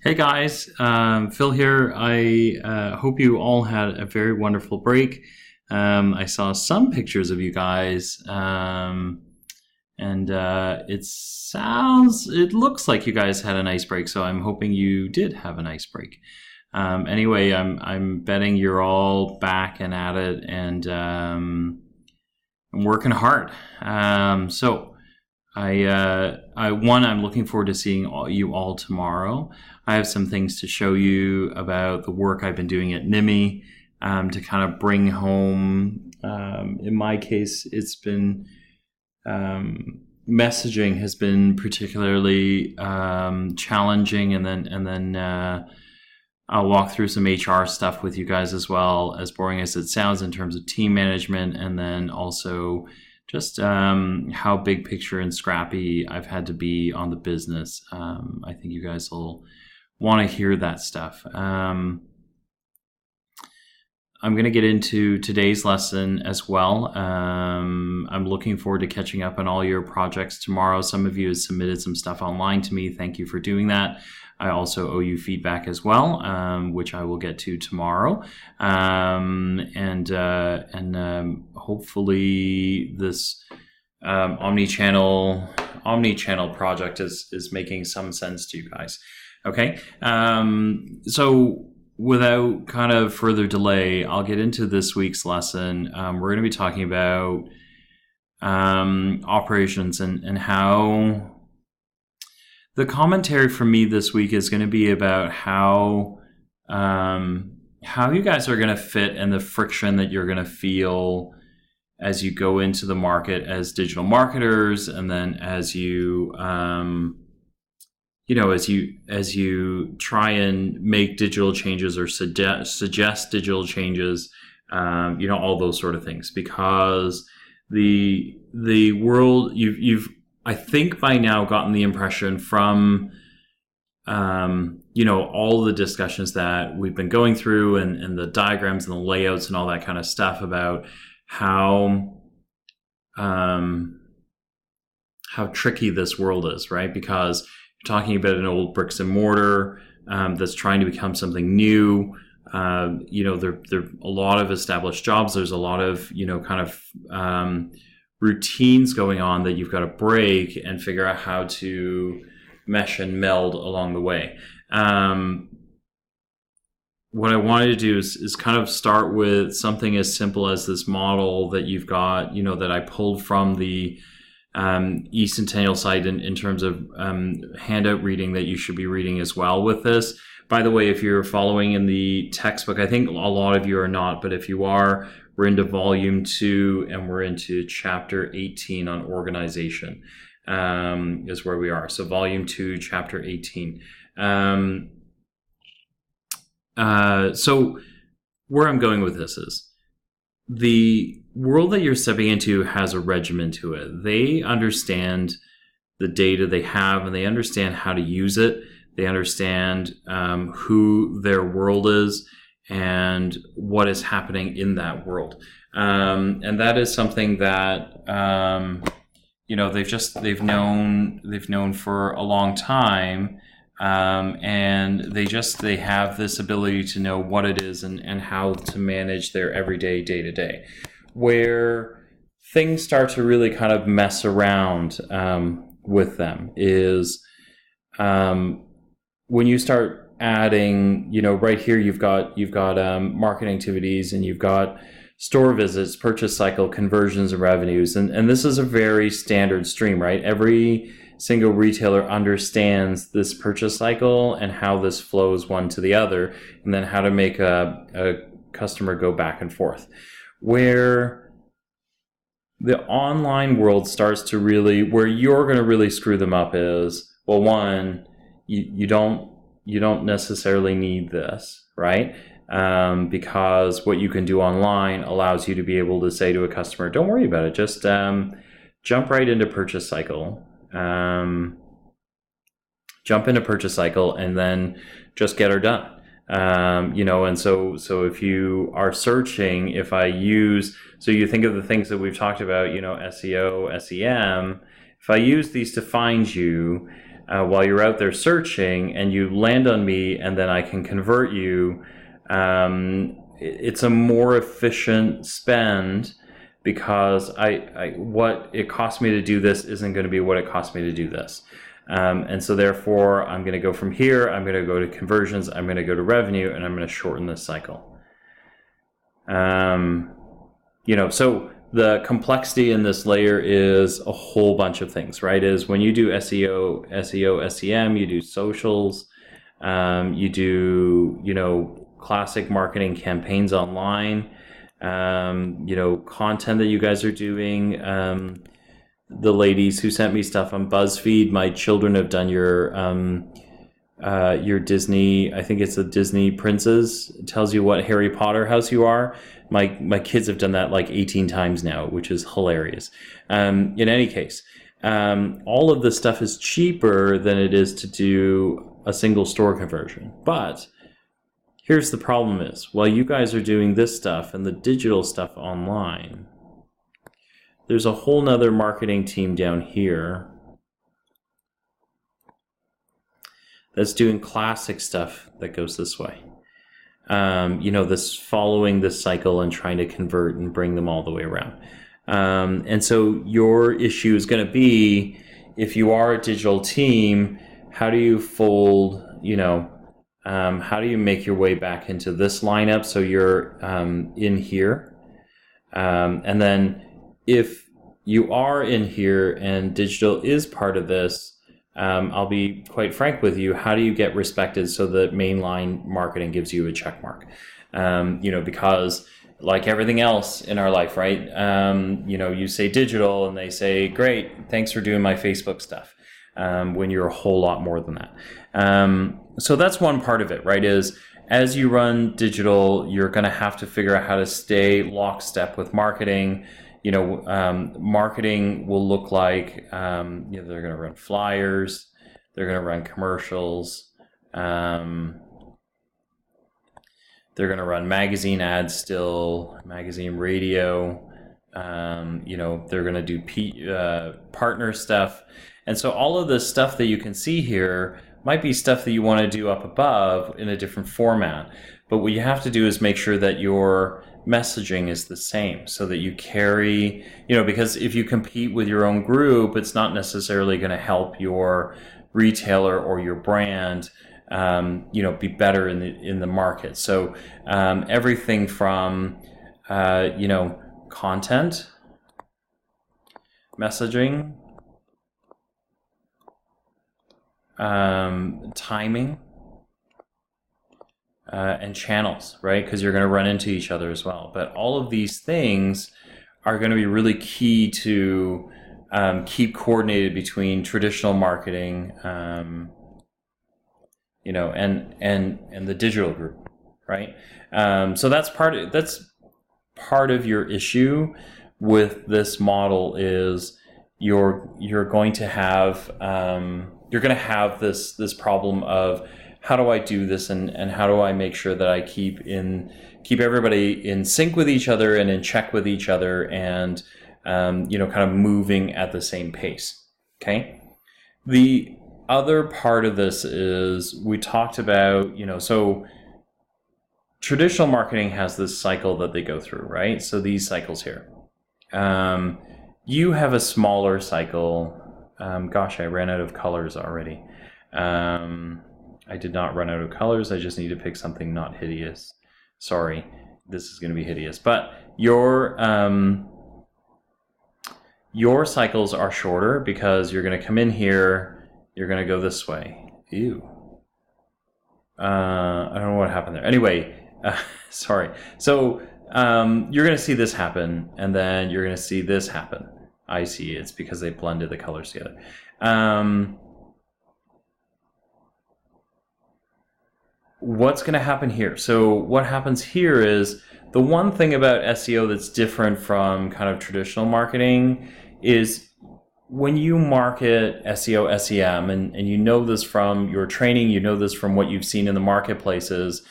Hey guys, Phil here. I hope you all had a very wonderful break. I saw some pictures of you guys, and it looks like you guys had a nice break. So I'm hoping you did have a nice break. Anyway, I'm betting you're all back and at it, and I'm working hard. I'm looking forward to seeing you all tomorrow. I have some things to show you about the work I've been doing at NIMI to kind of bring home. In my case, it's been messaging has been particularly challenging, and then I'll walk through some HR stuff with you guys as well, as boring as it sounds in terms of team management, and then also just how big picture and scrappy I've had to be on the business. I think you guys will want to hear that stuff. I'm going to get into today's lesson as well. I'm looking forward to catching up on all your projects tomorrow. Some of you have submitted some stuff online to me. Thank you for doing that. I also owe you feedback as well, which I will get to tomorrow. Hopefully this Omnichannel project is making some sense to you guys. Okay, so without kind of further delay, I'll get into this week's lesson. We're going to be talking about operations and how the commentary for me this week is going to be about how you guys are going to fit and the friction that you're going to feel as you go into the market as digital marketers, and then as you as you try and make digital changes or suggest digital changes, all those sort of things, because the world you've I think by now gotten the impression from all the discussions that we've been going through and the diagrams and the layouts and all that kind of stuff about how tricky this world is, right? Because you're talking about an old bricks and mortar that's trying to become something new. There are a lot of established jobs. There's a lot of routines going on that you've got to break and figure out how to mesh and meld along the way. What I wanted to do is kind of start with something as simple as this model that you've got, that I pulled from the eCentennial site in terms of handout reading that you should be reading as well with this. By the way, if you're following in the textbook, I think a lot of you are not, but if you are, we're into volume 2 and we're into chapter 18 on organization is where we are. So volume 2, chapter 18. So where I'm going with this is the world that you're stepping into has a regimen to it. They understand the data they have and they understand how to use it. They understand who their world is and what is happening in that world. And that is something that they've known for a long time. And they have this ability to know what it is and how to manage their everyday day-to-day. Where things start to really kind of mess around with them is when you start adding, right here you've got marketing activities, and you've got store visits, purchase cycle, conversions, and revenues, and this is a very standard stream, right? Every single retailer understands this purchase cycle and how this flows one to the other, and then how to make a customer go back and forth. Where the online world starts to where you're going to really screw them up is, well, one, you don't necessarily need this, right? Because what you can do online allows you to be able to say to a customer, don't worry about it, just jump right into purchase cycle. Jump into purchase cycle and then just get her done. And so if you are searching, so you think of the things that we've talked about, SEO, SEM, if I use these to find you, while you're out there searching and you land on me and then I can convert you, it's a more efficient spend because what it costs me to do this isn't going to be what it costs me to do this. And so therefore, I'm going to go from here, I'm going to go to conversions, I'm going to go to revenue, and I'm going to shorten this cycle. So the complexity in this layer is a whole bunch of things, right? Is when you do SEO, SEM, you do socials, you do, classic marketing campaigns online, content that you guys are doing. The ladies who sent me stuff on BuzzFeed, my children have done your Disney, I think it's a Disney Princess. It tells you what Harry Potter house you are. My kids have done that like 18 times now, which is hilarious. In any case, all of this stuff is cheaper than it is to do a single store conversion. But here's the problem is, while you guys are doing this stuff and the digital stuff online, there's a whole nother marketing team down here that's doing classic stuff that goes this way. This following this cycle and trying to convert and bring them all the way around. And so your issue is going to be, if you are a digital team, how do you fold, how do you make your way back into this lineup so you're in here? And then if you are in here and digital is part of this, I'll be quite frank with you, how do you get respected so that mainline marketing gives you a check mark? Because like everything else in our life, right? You say digital and they say, great, thanks for doing my Facebook stuff, when you're a whole lot more than that. So that's one part of it, right? Is as you run digital, you're going to have to figure out how to stay lockstep with marketing. Marketing will look like, they're going to run flyers, they're going to run commercials, they're going to run magazine ads still, magazine radio, they're going to do partner stuff. And so all of this stuff that you can see here might be stuff that you want to do up above in a different format. But what you have to do is make sure that your messaging is the same so that you carry, because if you compete with your own group, it's not necessarily going to help your retailer or your brand, be better in the market. So everything from, content, messaging, timing, and channels, right? Because you're going to run into each other as well. But all of these things are going to be really key to keep coordinated between traditional marketing, and the digital group, right? So that's part of your issue with this model is you're going to have this problem of, how do I do this and how do I make sure that I keep everybody in sync with each other and in check with each other and kind of moving at the same pace. Okay. The other part of this is we talked about, so traditional marketing has this cycle that they go through, right? So these cycles here, you have a smaller cycle. Gosh, I ran out of colors already. I did not run out of colors. I just need to pick something not hideous. Sorry, this is going to be hideous. But your cycles are shorter because you're going to come in here. You're going to go this way. Ew. I don't know what happened there. Anyway, sorry. So you're going to see this happen, and then you're going to see this happen. I see. It's because they blended the colors together. What's going to happen here? So what happens here is, the one thing about SEO that's different from kind of traditional marketing is when you market SEO, SEM, and you know this from your training, you know this from what you've seen in the marketplaces,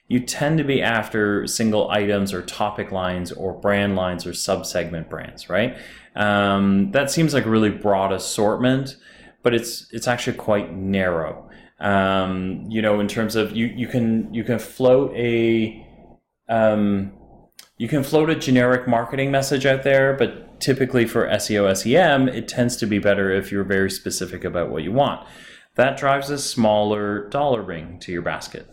you tend to be after single items or topic lines or brand lines or sub-segment brands, right? That seems like a really broad assortment, but but it's actually quite narrow. In terms of you can float a generic marketing message out there, but typically for SEO, SEM, it tends to be better if you're very specific about what you want. That drives a smaller dollar ring to your basket.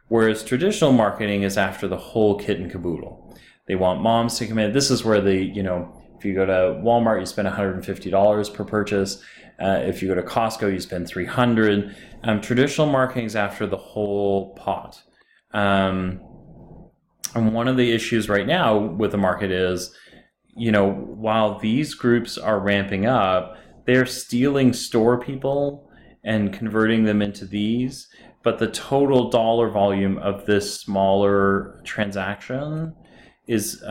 Whereas traditional marketing is after the whole kit and caboodle. They want moms to come in. This is where if you go to Walmart, you spend $150 per purchase. If you go to Costco, you spend $300. Traditional marketing is after the whole pot. And one of the issues right now with the market is, while these groups are ramping up, they're stealing store people and converting them into these. But the total dollar volume of this smaller transaction is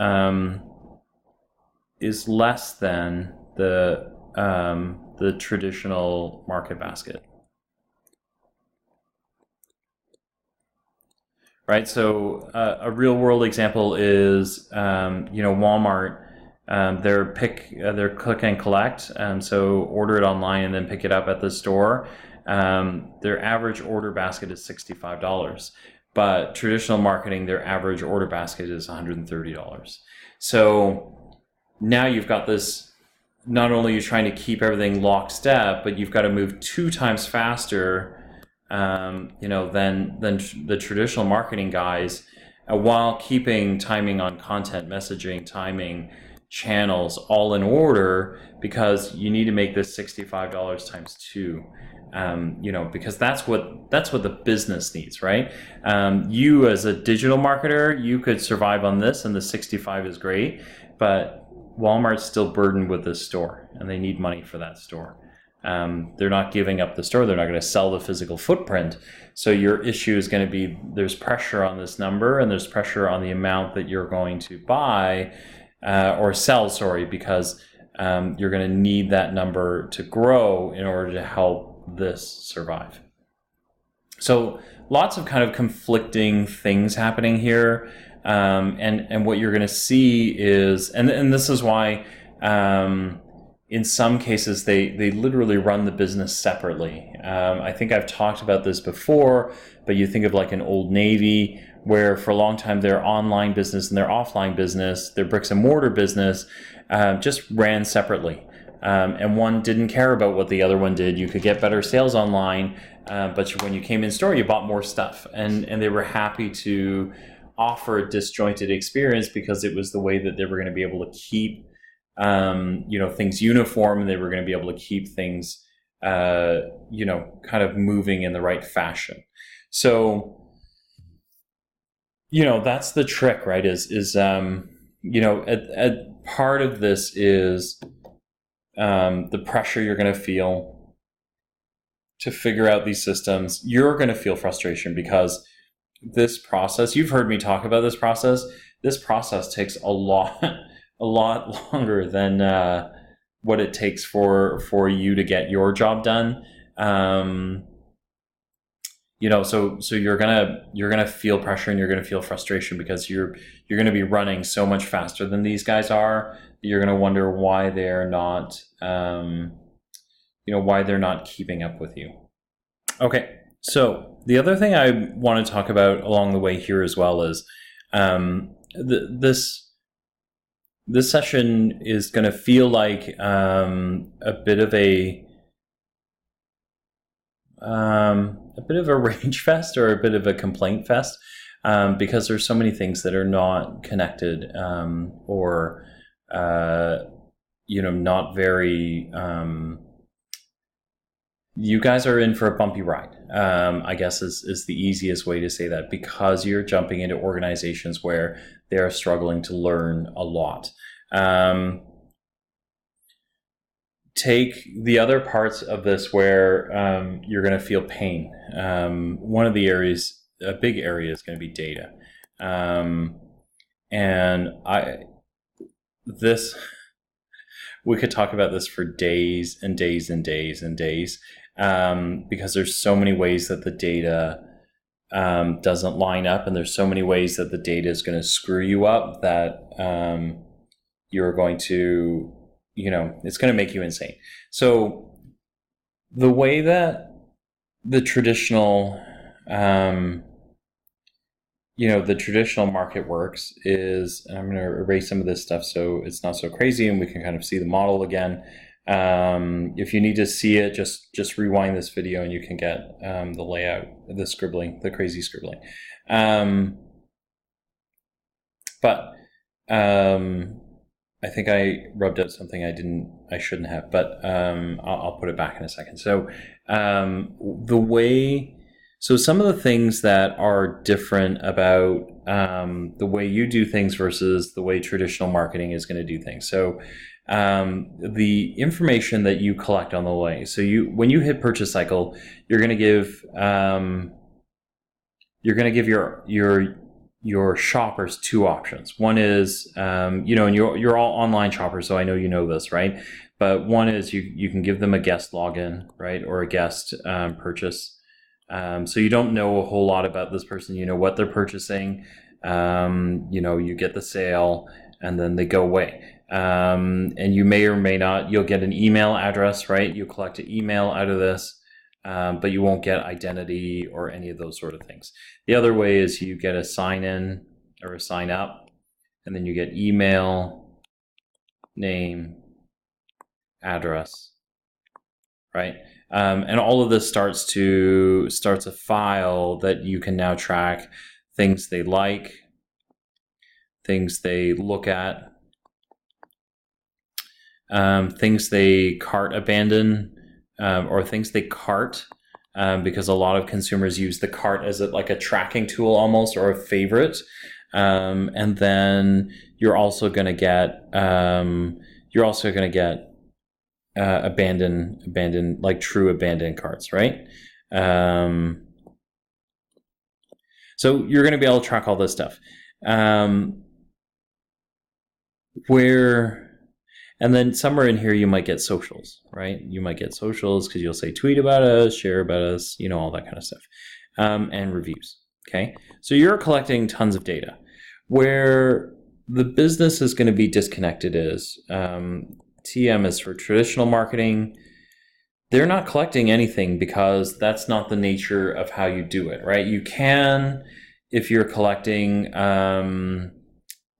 less than the traditional market basket. Right, so a real world example is Walmart. Their click and collect. So order it online and then pick it up at the store. Their average order basket is $65, but traditional marketing, their average order basket is $130. So now you've got this. Not only are you trying to keep everything lockstep, but you've got to move 2 times faster. Than the traditional marketing guys, while keeping timing on content, messaging, timing, channels all in order, because you need to make this $65 times 2. Because that's what the business needs, right? You as a digital marketer, you could survive on this, and the 65 is great, but Walmart's still burdened with this store, and they need money for that store. They're not giving up the store. They're not going to sell the physical footprint. So your issue is going to be, there's pressure on this number, and there's pressure on the amount that you're going to buy or sell, because you're going to need that number to grow in order to help this survive. So lots of kind of conflicting things happening here. And what you're going to see is, and this is why, in some cases, they literally run the business separately. I think I've talked about this before, but you think of like an Old Navy, where for a long time their online business and their offline business, their bricks and mortar business, just ran separately. And one didn't care about what the other one did. You could get better sales online, but when you came in store, you bought more stuff. And they were happy to offer a disjointed experience because it was the way that they were going to be able to keep things uniform, and they were going to be able to keep things, kind of moving in the right fashion. So, that's the trick, right? Part of this is the pressure you're going to feel to figure out these systems. You're going to feel frustration because this process, you've heard me talk about this process. This process takes a lot longer than what it takes for you to get your job done. So you're gonna feel pressure, and you're gonna feel frustration because you're gonna be running so much faster than these guys are. You're gonna wonder why they're not, why they're not keeping up with you. Okay, so the other thing I want to talk about along the way here as well is this session is going to feel like a bit of a rage fest, or a bit of a complaint fest, because there's so many things that are not connected, or not very. You guys are in for a bumpy ride, I guess is the easiest way to say that, because you're jumping into organizations where they're struggling to learn a lot. Take the other parts of this where you're going to feel pain. One of the areas, a big area, is going to be data. We could talk about this for days and days and days and days, because there's so many ways that the data doesn't line up, and there's so many ways that the data is going to screw you up that you're going to, it's going to make you insane. So the way that the traditional, the traditional market works is, and I'm going to erase some of this stuff so it's not so crazy and we can kind of see the model again. If you need to see it, just rewind this video and you can get the layout, the scribbling, the crazy scribbling. But I think I rubbed out something I shouldn't have, but I'll put it back in a second. So some of the things that are different about the way you do things versus the way traditional marketing is going to do things. So the information that you collect on the way. So when you hit purchase cycle, you're going to give your shoppers two options. One is, and you're all online shoppers, so I know you know this, right? But one is you can give them a guest login, right, or a guest purchase. So you don't know a whole lot about this person. You know what they're purchasing. You get the sale, and then they go away. And you may or may not. You'll get an email address, right? You'll collect an email out of this. But you won't get identity or any of those sort of things. The other way is you get a sign in or a sign up, and then you get email, name, address, right? And all of this starts a file that you can now track things they like, things they look at, things they cart abandon, or things they cart, because a lot of consumers use the cart as like a tracking tool almost, or a favorite. And then you're also going to get abandoned, like true abandoned carts, right? So you're going to be able to track all this stuff. And then somewhere in here, you might get socials, right? You might get socials because you'll say tweet about us, share about us, all that kind of stuff, and reviews, okay? So you're collecting tons of data. Where the business is going to be disconnected is, TM is for traditional marketing. They're not collecting anything because that's not the nature of how you do it, right? You can, if you're collecting email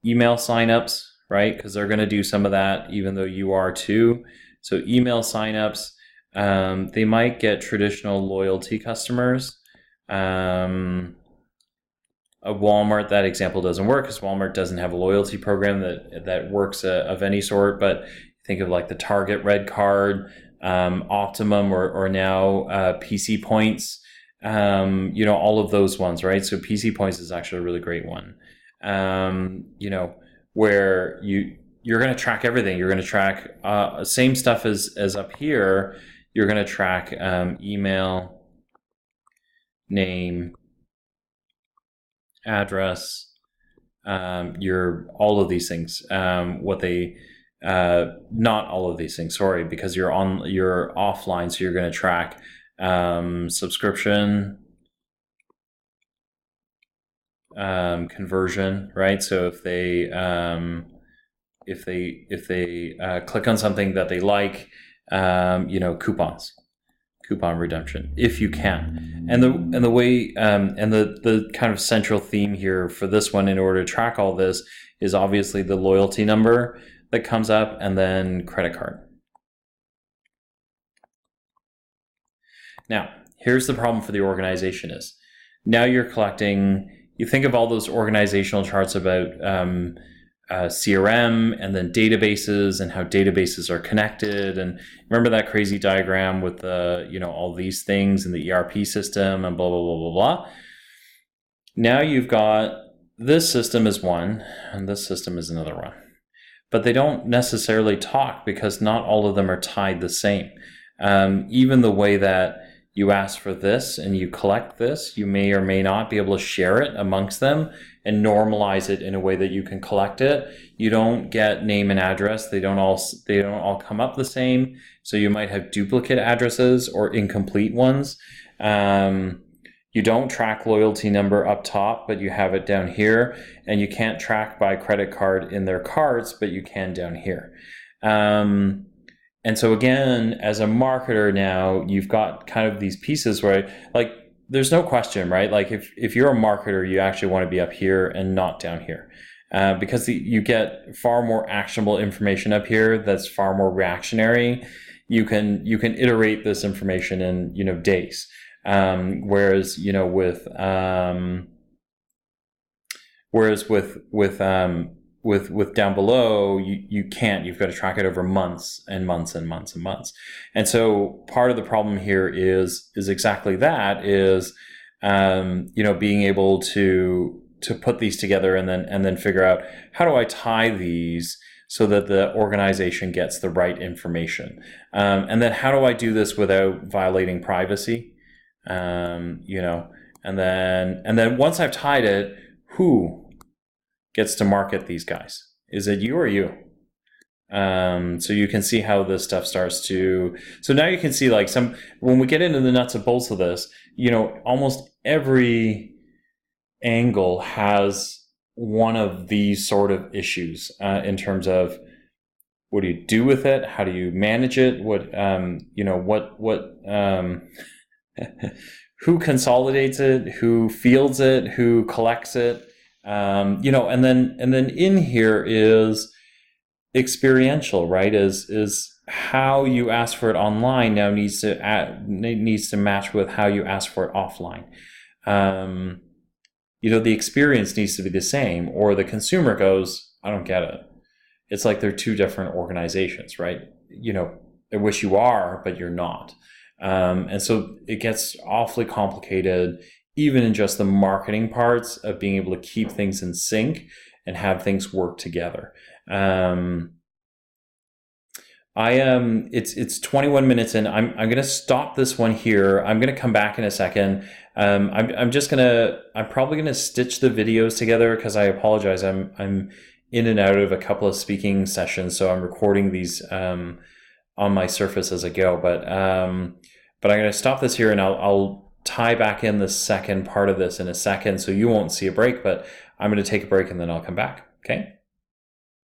signups, right? Because they're going to do some of that, even though you are too. So email signups, they might get traditional loyalty customers. A Walmart, that example doesn't work because Walmart doesn't have a loyalty program that works of any sort. But think of like the Target Red Card, Optimum, or now PC Points. All of those ones, right? So PC Points is actually a really great one. Where you're going to track everything. You're going to track same stuff as up here. You're going to track email, name, address, all of these things. Not all of these things. Sorry, because you're offline, so you're going to track subscription, conversion, right? So if they click on something that they like, coupon redemption, if you can. And the way and the kind of central theme here for this one, in order to track all this, is obviously the loyalty number that comes up, and then credit card. Now, here's the problem for the organization is, now you're collecting. You think of all those organizational charts about CRM and then databases and how databases are connected. And remember that crazy diagram with all these things in the ERP system and blah, blah, blah, blah, blah. Now you've got this system is one and this system is another one. But they don't necessarily talk because not all of them are tied the same. Even the way that you ask for this and you collect this, you may or may not be able to share it amongst them and normalize it in a way that you can collect it. You don't get name and address. They don't all come up the same. So you might have duplicate addresses or incomplete ones. You don't track loyalty number up top, but you have it down here, and you can't track by credit card in their cards, but you can down here. And And so again, as a marketer now, you've got kind of these pieces where like there's no question, right? Like if you're a marketer, you actually want to be up here and not down here. Because you get far more actionable information up here that's far more reactionary. You can iterate this information in days. Whereas with down below, you can't. You've got to track it over months and months and months and months. And so part of the problem here is exactly that, is being able to put these together and then figure out, how do I tie these so that the organization gets the right information, and then how do I do this without violating privacy, and then once I've tied it, who gets to market these guys? Is it you or you? So you can see how this stuff starts to. So now you can see, like, when we get into the nuts and bolts of this, almost every angle has one of these sort of issues, in terms of, what do you do with it? How do you manage it? Who consolidates it? Who fields it? Who collects it? And then in here is experiential, right? Is how you ask for it online now needs to match with how you ask for it offline. The experience needs to be the same, or the consumer goes, I don't get it. It's like they're two different organizations, right? I wish you are, but you're not. And so it gets awfully complicated, even in just the marketing parts of being able to keep things in sync and have things work together. It's 21 minutes in. I'm going to stop this one here. I'm going to come back in a second. I'm probably going to stitch the videos together, because I apologize. I'm in and out of a couple of speaking sessions, so I'm recording these on my Surface as I go. But I'm going to stop this here, and I'll tie back in the second part of this in a second, so you won't see a break. But I'm going to take a break and then I'll come back. Okay.